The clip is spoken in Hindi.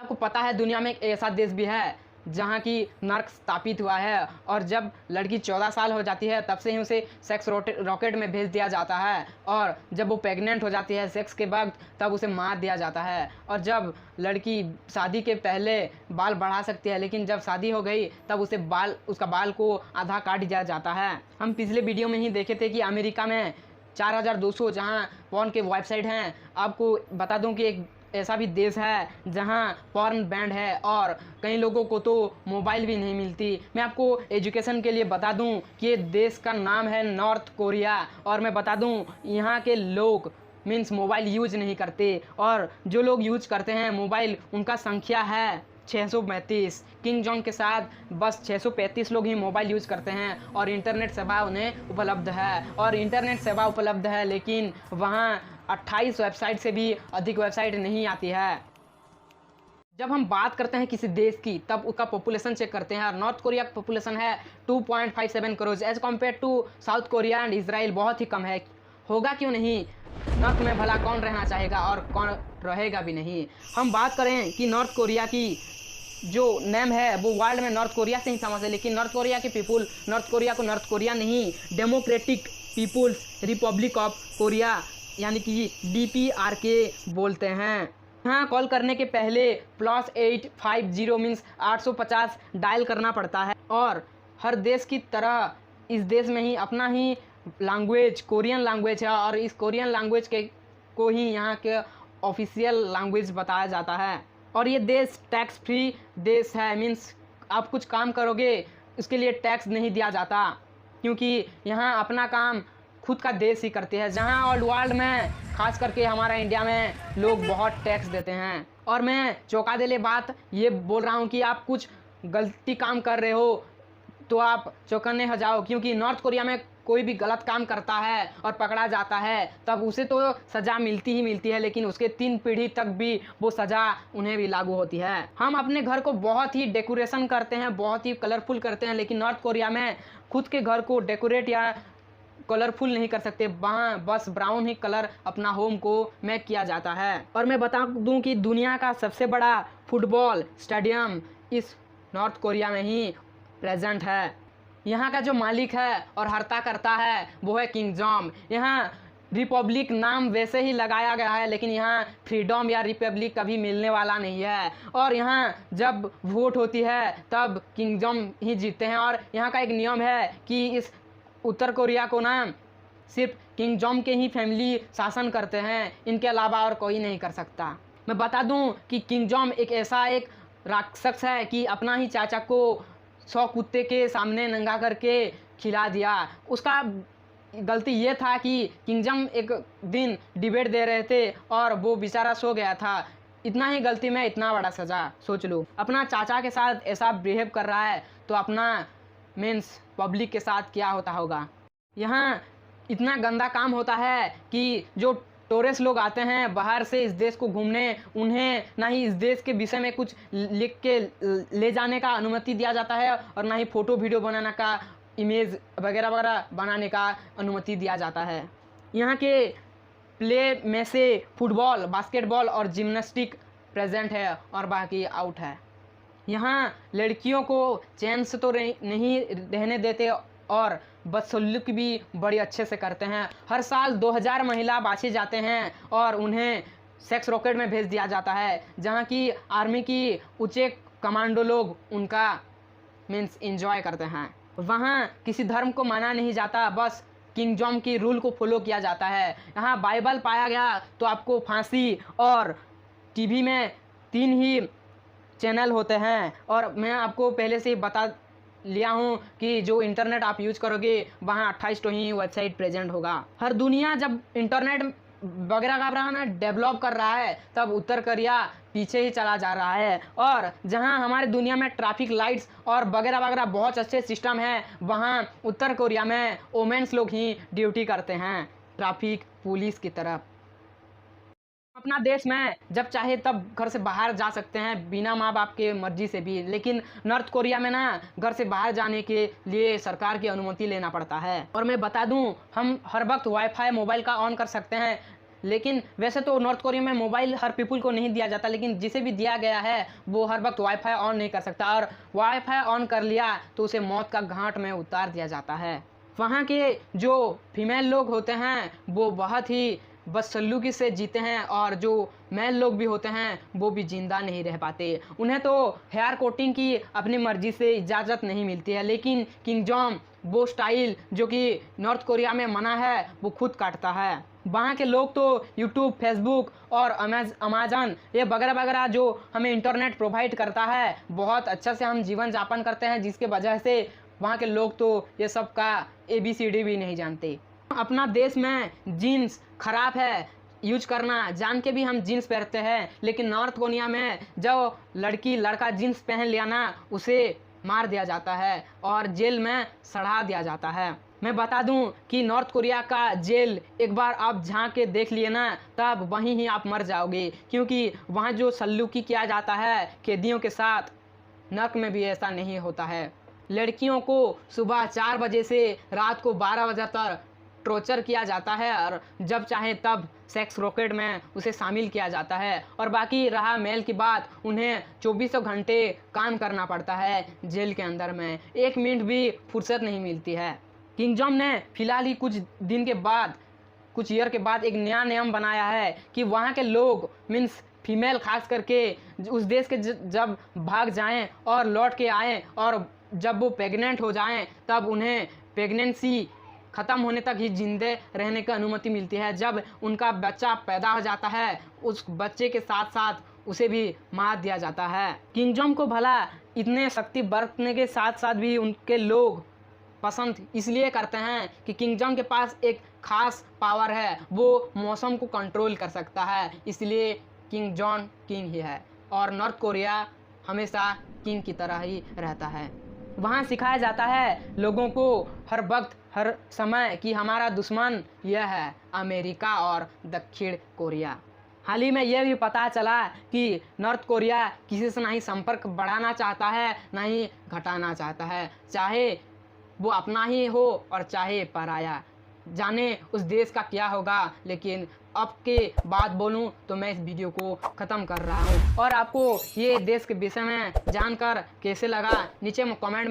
आपको पता है दुनिया में एक ऐसा देश भी है जहाँ की नर्क स्थापित हुआ है, और जब लड़की 14 साल हो जाती है तब से ही उसे सेक्स रॉकेट में भेज दिया जाता है, और जब वो प्रेग्नेंट हो जाती है सेक्स के वक्त तब उसे मार दिया जाता है। और जब लड़की शादी के पहले बाल बढ़ा सकती है, लेकिन जब शादी हो गई तब उसका बाल को आधा काट दिया जाता है। हम पिछले वीडियो में ही देखे थे कि अमेरिका में 4200 जहाँ पॉर्न के वेबसाइट हैं। आपको बता दूं कि एक ऐसा भी देश है जहां पॉर्न बैंड है, और कई लोगों को तो मोबाइल भी नहीं मिलती। मैं आपको एजुकेशन के लिए बता दूं कि ये देश का नाम है नॉर्थ कोरिया, और मैं बता दूं यहाँ के लोग मीन्स मोबाइल यूज नहीं करते, और जो लोग यूज करते हैं मोबाइल उनका संख्या है 635। किंग जॉन्ग के साथ बस 635 लोग ही मोबाइल यूज करते हैं, और इंटरनेट सेवा उन्हें उपलब्ध है। और इंटरनेट सेवा उपलब्ध है लेकिन वहाँ 28 वेबसाइट से भी अधिक वेबसाइट नहीं आती है। जब हम बात करते हैं किसी देश की तब उसका पॉपुलेशन चेक करते हैं, और नॉर्थ कोरिया का पॉपुलेशन है 2.57 crore as compare to South Korea and Israel. बहुत ही कम है, होगा क्यों नहीं। नॉर्थ में भला कौन रहना चाहेगा और कौन रहेगा भी नहीं। हम बात करें कि नॉर्थ कोरिया की जो नेम है वो वर्ल्ड में नॉर्थ कोरिया से ही फेमस है, लेकिन नॉर्थ कोरिया के पीपुल नॉर्थ कोरिया को नॉर्थ कोरिया नहीं Democratic People's Republic of Korea यानी कि DPRK बोलते हैं। यहाँ कॉल करने के पहले +850 मीन्स 850 डायल करना पड़ता है, और हर देश की तरह इस देश में ही अपना ही लैंग्वेज कोरियन लैंग्वेज है, और इस कोरियन लैंग्वेज के को ही यहाँ के ऑफिशियल लैंग्वेज बताया जाता है। और ये देश टैक्स फ्री देश है, मीन्स आप कुछ काम करोगे उसके लिए टैक्स नहीं दिया जाता, क्योंकि यहाँ अपना काम खुद का देश ही करते हैं। जहाँ ऑल वर्ल्ड में खास करके हमारा इंडिया में लोग बहुत टैक्स देते हैं। और मैं चौंका देले बात ये बोल रहा हूँ कि आप कुछ गलती काम कर रहे हो तो आप चौंकने हो जाओ, क्योंकि नॉर्थ कोरिया में कोई भी गलत काम करता है और पकड़ा जाता है तब उसे तो सज़ा मिलती ही मिलती है, लेकिन उसके 3 पीढ़ी तक भी वो सज़ा उन्हें भी लागू होती है। हम अपने घर को बहुत ही डेकोरेशन करते हैं, बहुत ही कलरफुल करते हैं, लेकिन नॉर्थ कोरिया में खुद के घर को डेकोरेट या कलरफुल नहीं कर सकते, वहाँ बस ब्राउन ही कलर अपना होम को मेक किया जाता है। और मैं बता दूं कि दुनिया का सबसे बड़ा फुटबॉल स्टेडियम इस नॉर्थ कोरिया में ही प्रेजेंट है। यहाँ का जो मालिक है और हर्ता करता है वो है किंग जॉन्ग। यहाँ रिपब्लिक नाम वैसे ही लगाया गया है, लेकिन यहाँ फ्रीडम या रिपब्लिक कभी मिलने वाला नहीं है। और यहाँ जब वोट होती है तब किंग जॉन्ग ही जीतते हैं। और यहाँ का एक नियम है कि इस उत्तर कोरिया को ना सिर्फ किंग जॉन्ग के ही फैमिली शासन करते हैं, इनके अलावा और कोई नहीं कर सकता। मैं बता दूं कि किंग जॉन्ग एक राक्षस है कि अपना ही चाचा को 100 कुत्ते के सामने नंगा करके खिला दिया। उसका गलती ये था कि किंग जॉन्ग एक दिन डिबेट दे रहे थे और वो बेचारा सो गया था। इतना ही गलती में इतना बड़ा सज़ा, सोच लो। अपना चाचा के साथ ऐसा बिहेव कर रहा है तो अपना मीन्स पब्लिक के साथ क्या होता होगा। यहाँ इतना गंदा काम होता है कि जो टूरिस्ट लोग आते हैं बाहर से इस देश को घूमने, उन्हें ना ही इस देश के विषय में कुछ लिख के ले जाने का अनुमति दिया जाता है, और ना ही फ़ोटो वीडियो बनाने का, इमेज वगैरह वगैरह बनाने का अनुमति दिया जाता है। यहाँ के प्ले में से फुटबॉल, बास्केटबॉल और जिम्नास्टिक प्रेजेंट है और बाकी आउट है। यहाँ लड़कियों को चैन से तो नहीं रहने देते और बदसलूकी भी बड़ी अच्छे से करते हैं। हर साल 2000 महिला बाछे जाते हैं और उन्हें सेक्स रॉकेट में भेज दिया जाता है, जहाँ की आर्मी की ऊंचे कमांडो लोग उनका मीन्स एंजॉय करते हैं। वहाँ किसी धर्म को माना नहीं जाता, बस किंग जॉन्ग की रूल को फॉलो किया जाता है। यहाँ बाइबल पाया गया तो आपको फांसी, और टीवी में 3 ही चैनल होते हैं। और मैं आपको पहले से ही बता लिया हूँ कि जो इंटरनेट आप यूज करोगे वहाँ 28 ही वेबसाइट प्रेजेंट होगा। हर दुनिया जब इंटरनेट वगैरह का रहा ना डेवलप कर रहा है तब उत्तर कोरिया पीछे ही चला जा रहा है। और जहाँ हमारे दुनिया में ट्रैफिक लाइट्स और वगैरह वगैरह बहुत अच्छे सिस्टम है, वहाँ उत्तर कोरिया में वोमेन्स लोग ही ड्यूटी करते हैं ट्रैफिक पुलिस की तरफ। अपना देश में जब चाहे तब घर से बाहर जा सकते हैं बिना माँ बाप के मर्जी से भी, लेकिन नॉर्थ कोरिया में ना घर से बाहर जाने के लिए सरकार की अनुमति लेना पड़ता है। और मैं बता दूं हम हर वक्त वाईफाई मोबाइल का ऑन कर सकते हैं, लेकिन वैसे तो नॉर्थ कोरिया में मोबाइल हर पीपल को नहीं दिया जाता, लेकिन जिसे भी दिया गया है वो हर वक्त वाईफाई ऑन नहीं कर सकता, और वाईफाई ऑन कर लिया तो उसे मौत का घाट में उतार दिया जाता है। वहाँ के जो फीमेल लोग होते हैं वो बहुत ही बदसलूकी से जीते हैं, और जो मेल लोग भी होते हैं वो भी जिंदा नहीं रह पाते। उन्हें तो हेयर कोटिंग की अपनी मर्जी से इजाज़त नहीं मिलती है, लेकिन किंग जॉन वो स्टाइल जो कि नॉर्थ कोरिया में मना है वो खुद काटता है। वहाँ के लोग तो यूट्यूब, फेसबुक और अमेज़न ये वगैरह वगैरह जो हमें इंटरनेट प्रोवाइड करता है, बहुत अच्छा से हम जीवन यापन करते हैं, जिसके वजह से वहाँ के लोग तो ये सब का ABCD भी नहीं जानते। अपना देश में जीन्स खराब है यूज करना जान के भी हम जीन्स पहनते हैं, लेकिन नॉर्थ कोरिया में जो लड़की लड़का जीन्स पहन लिया ना उसे मार दिया जाता है और जेल में सड़ा दिया जाता है। मैं बता दूं कि नॉर्थ कोरिया का जेल एक बार आप झांक के देख लिए ना तब वहीं ही आप मर जाओगे, क्योंकि वहाँ जो सल्लूकी किया जाता है कैदियों के साथ, नर्क में भी ऐसा नहीं होता है। लड़कियों को सुबह 4 बजे से रात को 12 बजे तक टॉर्चर किया जाता है, और जब चाहे तब सेक्स रॉकेट में उसे शामिल किया जाता है। और बाकी रहा मेल की बात, उन्हें 24 घंटे काम करना पड़ता है जेल के अंदर में, 1 मिनट भी फुर्सत नहीं मिलती है। किंग जॉन ने फिलहाल ही कुछ ईयर के बाद एक नया नियम बनाया है कि वहाँ के लोग मीन्स फीमेल खास करके उस देश के जब भाग जाएं और लौट के आएँ और जब वो प्रेग्नेंट हो जाएं तब उन्हें प्रेगनेंसी ख़त्म होने तक ही जिंदे रहने की अनुमति मिलती है। जब उनका बच्चा पैदा हो जाता है उस बच्चे के साथ साथ उसे भी मार दिया जाता है। किंग जॉन को भला इतने शक्ति बरतने के साथ साथ भी उनके लोग पसंद इसलिए करते हैं कि किंग जॉन के पास एक खास पावर है, वो मौसम को कंट्रोल कर सकता है, इसलिए किंग जॉन किंग ही है और नॉर्थ कोरिया हमेशा किंग की तरह ही रहता है। वहाँ सिखाया जाता है लोगों को हर वक्त हर समय कि हमारा दुश्मन यह है अमेरिका और दक्षिण कोरिया। हाल ही में यह भी पता चला कि नॉर्थ कोरिया किसी से ना ही संपर्क बढ़ाना चाहता है ना ही घटाना चाहता है, चाहे वो अपना ही हो और चाहे पराया। जाने उस देश का क्या होगा, लेकिन अब के बात बोलूं तो मैं इस वीडियो को ख़त्म कर रहा हूं। और आपको ये देश के विषय में जानकर कैसे लगा नीचे में कमेंट में